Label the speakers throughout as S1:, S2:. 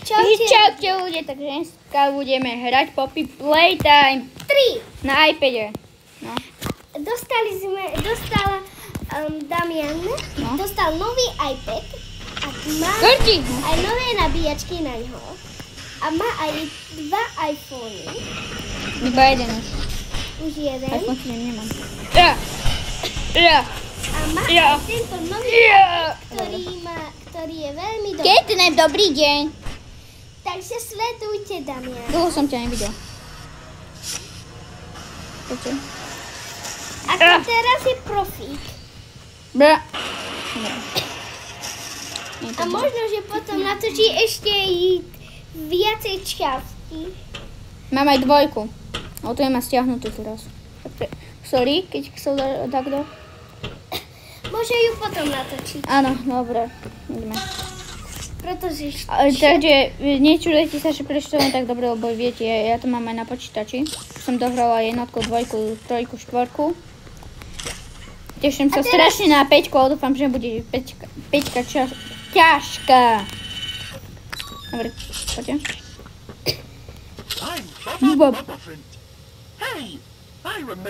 S1: Čaute ľudia, takže dneska budeme hrať Poppy Playtime 3 na iPade. No.
S2: Dostal Damian, dostal nový iPad a má aj nové nabíjačky na ňo. A má aj 2 iPhony.
S1: Iba jeden už.
S2: Už jeden.
S1: iPhone si nemám.
S2: A má aj tento nový iPad, ktorý je veľmi dobrý.
S1: Kejtené, dobrý deň.
S2: Takže sledujte, Damian.
S1: Dlho som ťa nevidel. Poďte.
S2: A teraz je profík. A možno, že potom natočí ešte viacej časti.
S1: Mám aj 2. O to je ma stiahnuté teraz. Sorry, keď chcel takto.
S2: Môže ju potom natočiť.
S1: Áno, dobre. Ideme.
S2: Pretože...
S1: Takže nečudujte sa, že prečo to nie tak dobre, lebo viete, ja to mám aj na počítači. Som dohrala 1, 2, 3, 4. Teším sa strašne na 5, ale dúfam, že bude 5 ťažká. Dobre, poďte.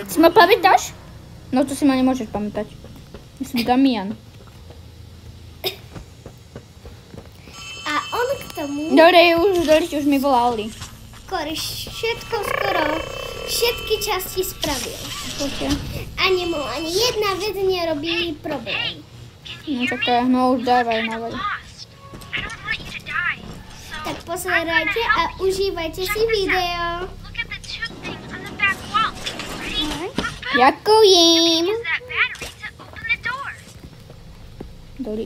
S1: Si ma pamätáš? No to si ma nemôžeš pamätať. Ja som Damian.
S2: A on k tomu...
S1: Dobre, už mi volali.
S2: Skoro všetky časti spravil.
S1: Poďte.
S2: A nemohol ani jedna vec nerobí problém.
S1: No čaká, no už dávaj.
S2: Tak pozerajte a užívajte si video.
S1: Ďakujem. Dobrý.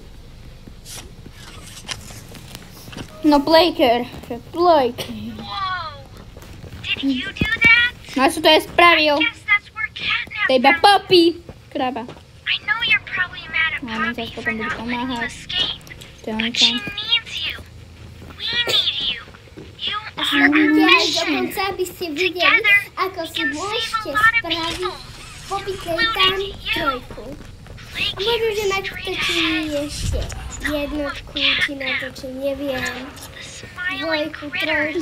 S1: No Blaker. No čo to je spravil? To je iba Poppy. Kraba. No my zase potom budú pomáhať. To je on tam.
S2: A sledujte aj dokonca, aby ste videli, ako si môžete spraviť Poppy Playtime 3. A možno, že natočím ešte 1, či natočím, neviem. 2, 3.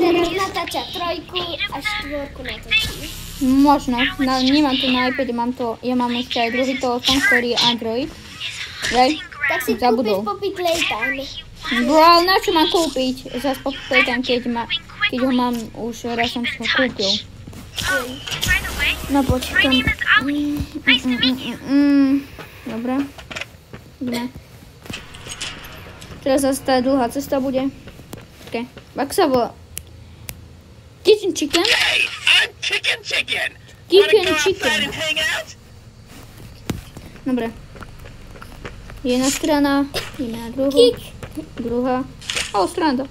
S2: Teraz natáča 3 a 4 natočím.
S1: Možno, nemám to na iPade, ja mám ešte aj druhý telefón, ktorý je Android.
S2: Tak si kúpiš Poppy Playtime.
S1: Bro, ale na čo mám kúpiť? Zas Poppy Playtime, keď ho mám už, raz som si ho kúpil. No počkaj. Dobre. Ideme. Teraz zase tá dlhá cesta bude. Okay. Ak sa volá? Kitchen Chicken?
S3: Hey, I'm Chicken.
S1: Chicken. Dobre. Jedna strana, ideme na druhú. Druhá. Strana.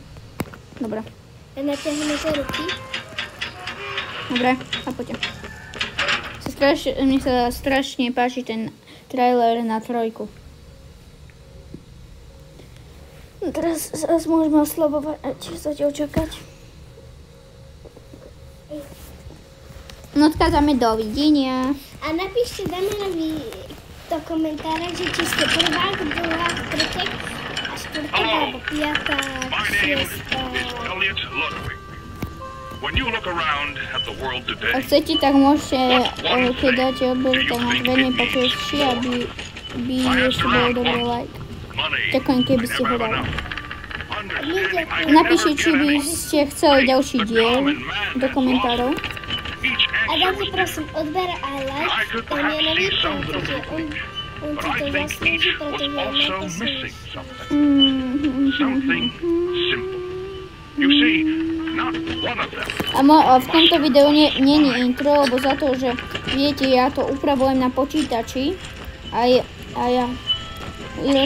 S1: Dobre.
S2: Natiahnete ruky.
S1: Dobre, a poďte. Mne sa strašne páči ten trailer na 3. Teraz môžeme oslovovať a či sa ti očakať. No odkážame dovidenia.
S2: A napíšte Damianovi do komentára, že či ste prvák, druhák, tretek a štvrták, alebo piaták, šiesták.
S1: Ak chcete, tak môžete, keď dáte objav, tak nás veľmi poteší, aby ešte bolo dobrý like. Ďakujem, keby ste ho dali. Napíšte, či by ste chceli ďalší diel do komentárov.
S2: A dajte prosím odber a like Damianovi, pretože on si to zaslúži, pretože on má to slúži.
S1: A v tomto videu nie je intro, lebo za to, že viete, ja to upravujem na počítači a ja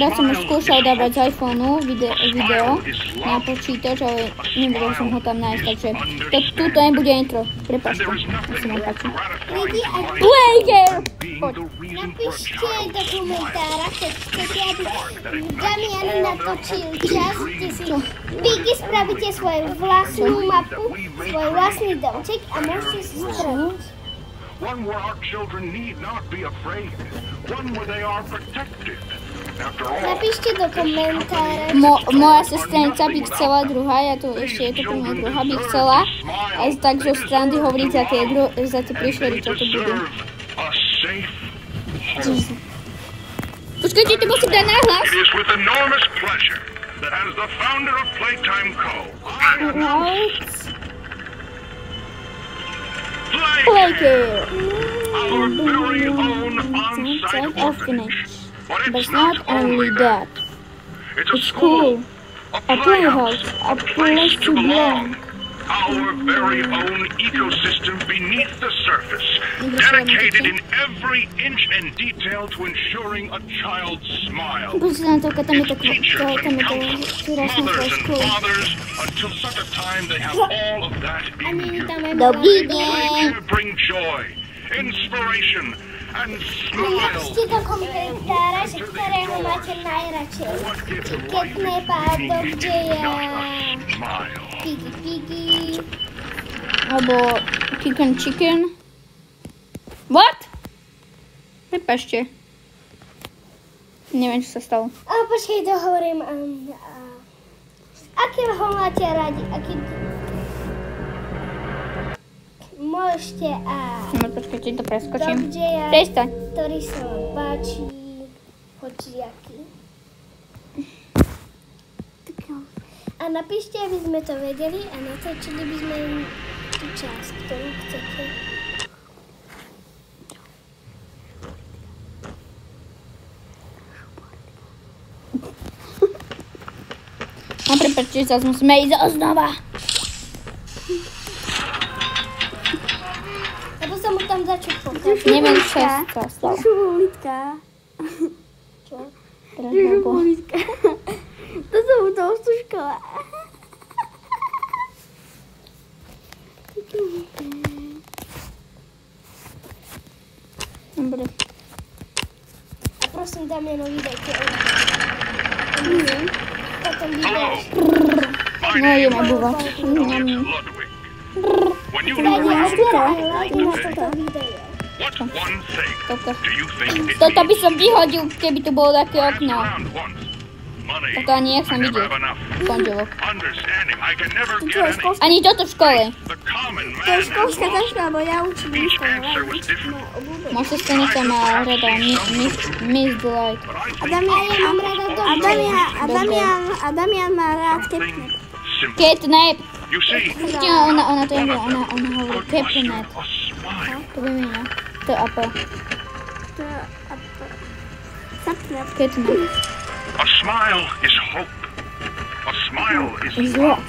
S1: raz som už skúšal dávať z iPhoneu video na počítač, ale nevedel som ho tam nájsť, takže tuto nebude intro. Prepáčte, ak sa vám páči. Playgirl! Poď.
S2: Napíšte do komentára, keď chcete, aby Damian natočil čas, kde si Piggy spravíte svoju vlastnú mapu, svoj vlastný domček a môžete si spraviť.
S3: One where our children need not be afraid. One where they are protected.
S2: Napíšte do komentára.
S1: Moja sesternica by chcela druhá, ešte je to pre mňa druhá, by chcela tak zo strany hovoriť za tie príšery, čo tu budú. Počkajte, ty musím dať nahlas.
S3: It is with enormous pleasure that as the founder of Playtime Co. I announce Playcare, our very own on-site orphanage. But it's not only that. It's a school, a playhouse, a place to belong. Our very own ecosystem beneath the surface, dedicated in every inch and detail to ensuring a child's smile. Its teachers and counselors, mothers and fathers, until such a time they have all of that in you. Playcare bring joy, inspiration, and smiles.
S2: Napíšte do komentára, že ktorého máte najradšej. Ketné pádom, kde je Piggy.
S1: Alebo Chicken. What? Prepašte. Neviem, čo sa stalo.
S2: Počkej, dohovorím. Akého máte radi? Môžete
S1: Počkajte, to preskočím.
S2: Dobdeja,
S1: Prestaň.
S2: ktorý sa vám páči, hociaký. A napíšte, aby sme to vedeli a natočili by sme im tú časť, ktorú chcete.
S1: No prepáčte, zase musíme ísť znova.
S2: Lebo sa mu tam začať pokazať.
S1: Neviem, čo sa stalo.
S4: Žulitka.
S2: Čo?
S4: Žulitka. To som u toho štuškala.
S1: Dobre.
S2: A prosím, Damianovi dajte potom
S3: Hello.
S2: vydáš.
S1: No, idem obúvať.
S3: It's Ludwig. When you look around,
S2: toto video.
S3: what one thing
S1: Toto.
S3: do you think it
S1: Toto by
S3: needs?
S1: som vyhodil, keby tu bolo také okno.
S3: Around once. Money.
S1: Toto ani nech
S3: I
S1: som
S3: never
S1: videl.
S3: have enough.
S1: Pondelok.
S3: Understanding. I can never get any.
S1: Ani toto v škole.
S3: The common
S4: To je
S3: man is
S4: školská
S3: lost.
S4: taška, lebo ja učím
S3: Each
S4: školu.
S3: answer was different.
S1: Moja sesternica ma rada Miss Delight.
S3: But I
S4: A
S3: think
S4: Damian má rád Catnap.
S3: simple.
S1: Catnap.
S3: You see,
S1: Ona to je, ona hovorí
S3: could muster
S1: Catnap.
S3: a smile.
S1: To vymenia. To je apa.
S4: To je Catnap.
S1: Catnap.
S3: A smile is hope. A smile is
S1: Zlo.
S3: love.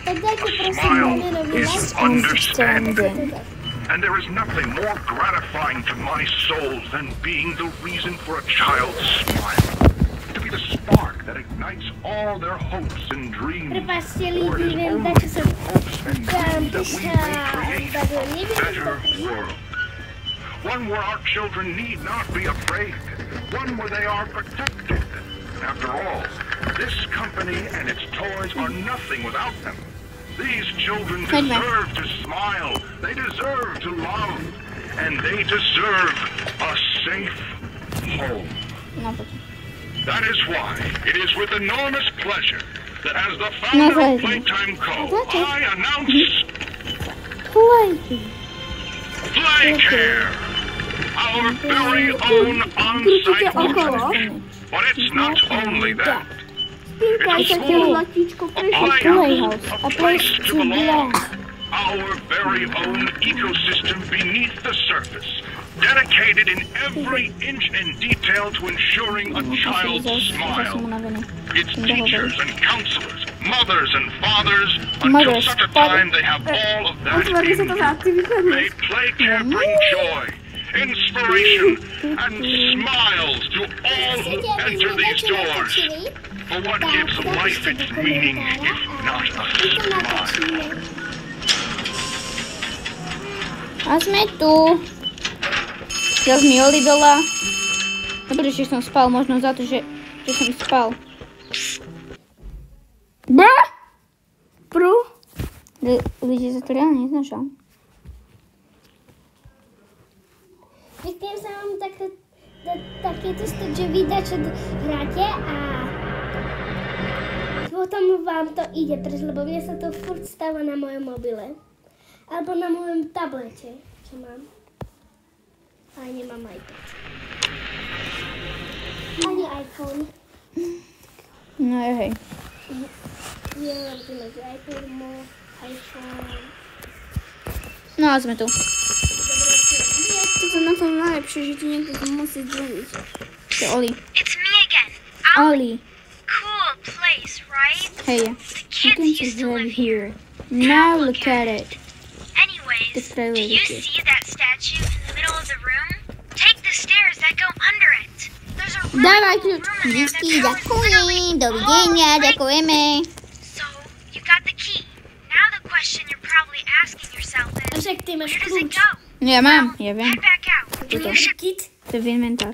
S2: Tak dajte prosím
S3: Smile
S2: Damianovi
S3: is
S2: like.
S3: understanding.
S1: Understanding.
S3: And there is nothing more gratifying to my soul than being the reason for a child's smile. To be the spark that ignites all their hopes and dreams.
S2: Prepáčte
S3: For
S2: lidi,
S3: it is
S2: viem,
S3: only
S2: dačo som
S3: hopes and
S2: dám
S3: dreams that we
S2: píša
S3: may create
S2: iba do
S3: a better world. One where our children need not be afraid. One where they are protected. After all, this company and its toys are nothing without them. These children deserve to smile. They deserve to love. And they deserve a safe home.
S1: No, poď.
S3: That is why it is with enormous pleasure that as the founder of Playtime Co., I announce Playcare, our very own on-site orphanage. But it's not only that.
S4: Spínkaj sa tie zlatíčko,
S3: A
S4: prečo?
S3: playhouse, a place to belong. Our very own ecosystem beneath the surface, dedicated in every inch and detail to ensuring a child's smile. Its teachers and counselors, mothers and fathers, until such a time they have all of that
S4: Otvorí sa to
S3: in
S4: za aktivitami.
S3: May Playcare bring joy, inspiration, and smiles to all who
S2: Chcete, aby
S3: enter
S2: sme
S3: these
S2: dačo
S3: doors.
S2: natočili?
S3: For what gives
S2: Tak,
S3: life
S2: napíšte
S3: its
S2: do
S3: meaning
S2: komentára
S3: if not a
S2: a my to
S3: smile?
S2: natočíme.
S1: A sme tu. Zas mi olivela. Dobre, že som spal, možno za to, že som spal. Bá!
S4: Prú?
S1: Ľudia sa to reálne neznášal.
S2: Myslím sa vám takéto že vy dačo hráte a potom vám to ide preč, lebo mne sa to furt stáva na mojom mobile. Alebo na mojom tablete, čo mám. Ale nemám iPad. Ani iPhone.
S1: No hej.
S2: Ja robím medzi iPad, iPhone.
S1: No a sme tu.
S4: To je na tom najlepšie, že ti niekto musí zvoniť.
S1: To je Oli.
S5: It's me again.
S1: Oli.
S5: Cool place, right?
S1: Hey.
S5: The kids used to live here.
S1: Now look at it.
S5: Anyways,
S1: It's very
S5: do you
S1: cute.
S5: see that statue in the middle of the room? Take the stairs that go under it. There's a really
S1: Dawaj
S5: cool
S1: kľúč.
S5: room in there that
S1: Díky,
S5: powers literally
S1: ďakujem. Dovidenia,
S5: all of it.
S1: ďakujeme.
S5: So, you got the key. Now the question you're probably asking yourself
S2: A
S5: is,
S2: však ty máš
S5: where does it
S2: kľúč.
S5: go?
S1: Ja mám, ja viem.
S5: Head back out.
S1: Čo to?
S5: You should
S1: To je inventár.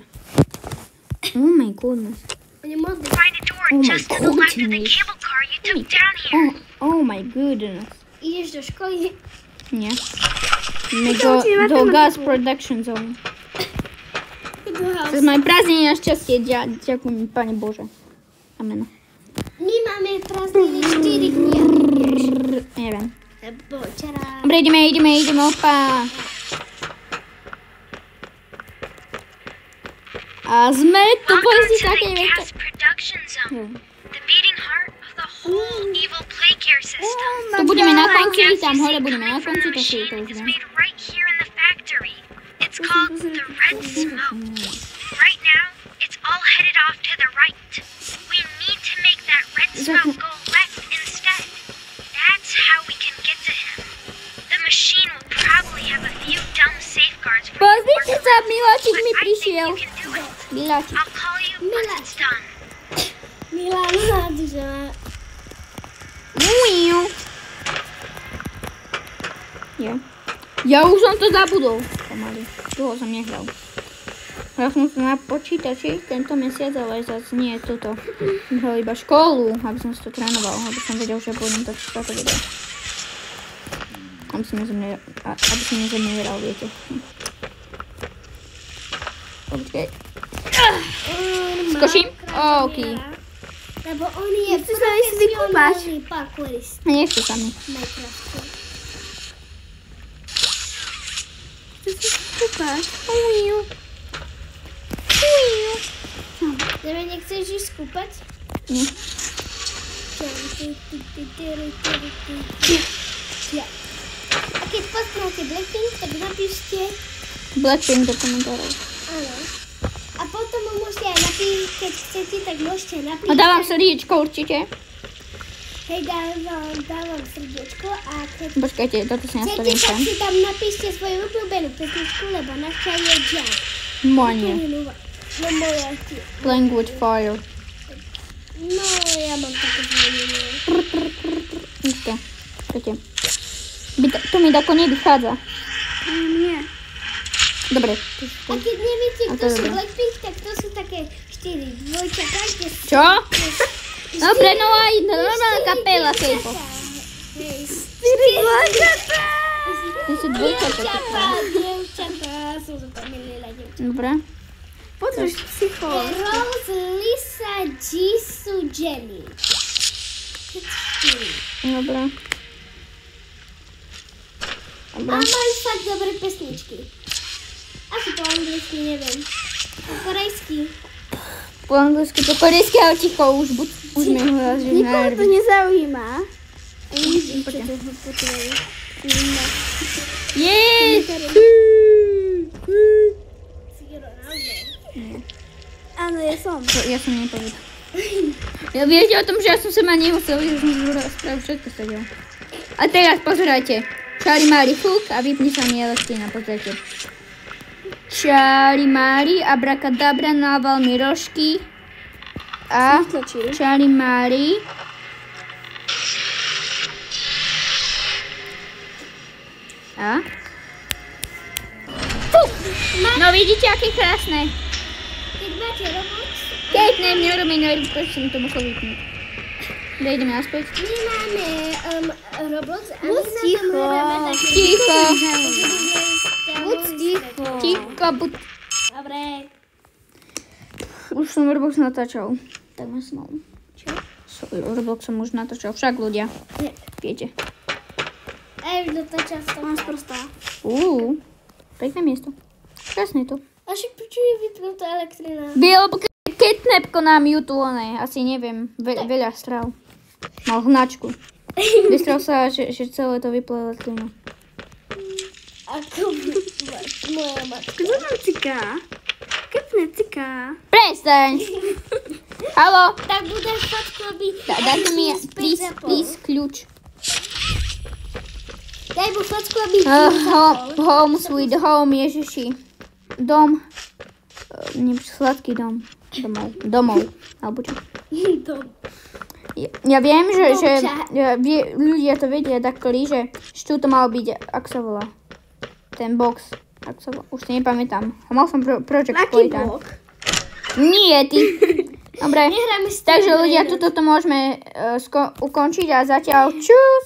S1: Oh my goodness.
S2: On je modný.
S5: find a door
S1: Oh my
S5: just to the left of the
S1: goodness.
S5: cable car you took down here.
S1: Oh my goodness.
S2: Ideš do školy.
S1: Nie. My do gas production zone.
S2: Do house.
S1: Cez moje prázdniny na šťastie. Ďakujem, Pane Bože. Amen.
S2: My máme prázdniny 4 dní.
S1: Neviem.
S2: Lebo včera...
S1: Dobre, ideme, opa. A sme tu
S5: Welcome
S1: povedzí
S5: to
S1: také
S5: the
S1: veci.
S5: gas production zone, the beating heart of the whole evil play care system.
S1: Tu budeme na
S5: The
S1: konci,
S5: gas
S1: tam
S5: you
S1: hore
S5: see
S1: budeme na
S5: coming from
S1: konci,
S5: the
S1: to si to
S5: machine
S1: už
S5: is
S1: viem.
S5: made right here in the factory. It's called the red smoke. Right now, it's all headed off to the right. We need to make that red smoke go left instead. That's how we can get to him. The machine will probably have a few dumb safeguards for you to
S1: Pozrite
S5: work
S1: sa,
S5: around,
S1: Miláčik
S5: but
S1: mi
S5: I think
S1: prišiel.
S5: you can do it.
S1: Miláčik.
S5: I'll call you once it's done.
S2: Milana, že má...
S1: Uiu. Je. Ja už som to zabudol. Pomaly. Dlho som nehral. Ja som to na počítači tento mesiac, ale zase nie toto. Hral iba školu, aby som si to trénoval, aby som vedel, že budem točiť táto video. Aby som nezemieral, viete. Počkej. Skočím? OK.
S2: Lebo on je
S4: Nechceš sa ísť vykúpať?
S2: profesionálny parkourista
S1: Nechce sa mi.
S2: v Minecrafte.
S4: Super.
S1: Uiu.
S2: Nebe, nechceš ísť kúpať?
S1: Nie.
S2: A keď poznáte Blackpink, tak napíšte
S1: Blackpink do komentárov.
S2: áno. A potom mu môžete aj napísať, keď chcete, tak môžete napísať.
S1: A dávam srdiečko určite.
S2: Hej, dávam srdiečko a keď
S1: Počkajte, toto si
S2: chcete,
S1: nastavím
S2: tak
S1: sem.
S2: si tam napíšte svoju obľúbenú pesničku, lebo naša je Jack.
S1: Moje.
S2: No moja tiež.
S1: Playing with fire.
S2: No, ja mám také zmenenie.
S1: Isto. Počkajte. To mi tako nevychádza.
S4: Nie.
S1: Dobre.
S2: A keď neviete,
S1: A
S2: kto
S1: to
S2: sú
S1: dobre.
S2: Blackpink, tak to sú také 4 dvojčatá, kde sú...
S1: Čo? Dobre, no aj normálna kapela K-pop.
S2: Hej,
S4: 4 dvojčatá.
S1: To sú dvojčatá.
S2: dievčatá, som zapomínala dievčatá.
S1: Dobre.
S4: Potrebuješ psycho.
S2: Rose, Lisa, Jisoo, Jenny.
S1: Dobre.
S2: A
S1: Dobre.
S2: majú fakt dobré pesničky. Asi po anglicky, neviem. Po korejsky.
S1: Po anglicky, po korejsky, ale ticho, už mi hľadí
S4: Nikoho to
S1: nervy.
S4: nezaujíma. A vidíš, čo to potrebuje.
S1: Yes!
S2: Si Ronaldo.
S4: Áno, ja som.
S1: Ja som nepovedal. Ja viete o tom, že ja som sa ma nemusel, že som spravil všetko sa dialo. A teraz pozerajte. Čari Mári fúk a vypni sa mi elektrina, pozrite. Čari Mári, abrakadabra, nával mi rožky. A
S4: Tlačili.
S1: Čari Mári. A? Fúk! No vidíte, aké krásne.
S2: Keď máte Roblox,
S1: Keď nerobí nervy, prečo som to musel vypnúť. Ideme naspäť.
S2: my máme Roblox a my
S4: Buď
S2: na
S4: ticho.
S2: tom hráme také...
S1: Ticho.
S4: Buď ticho.
S1: Ticho, buď.
S2: Dobre.
S1: Už som Roblox natáčal. Tak ma som mal. Čo? Roblox som už natáčal. Však ľudia. Viete.
S2: Aj už dotáčal som.
S4: Mám sprostá.
S1: Pekné miesto. Krásne to.
S2: A však prečo je vypnutá elektrina?
S1: Catnapko nám YouTube, asi neviem, veľa strál. Mal hnačku. Vystral sa, že celé to vyplo elektrinu.
S2: Ako moja matka.
S4: Kto tam ciká? Kepne ciká.
S1: Prestaň! Haló?
S2: Tak bude fotku robiť.
S1: Dajte mi, please, kľúč.
S2: Daj mu fotku robiť.
S1: Home, sweet home, Ježiši. Dom. Sladký dom. Domov. Alebo čo?
S2: Dom.
S1: Ja viem, že ľudia to vedia takto, že tu to malo byť, ak sa volá. Ten box. Už si nepamätám. Mal som Project Polytan.
S2: blok?
S1: Nie, ty. Dobre.
S2: Nehráme s
S1: Takže ľudia, toto môžeme ukončiť a zatiaľ čus.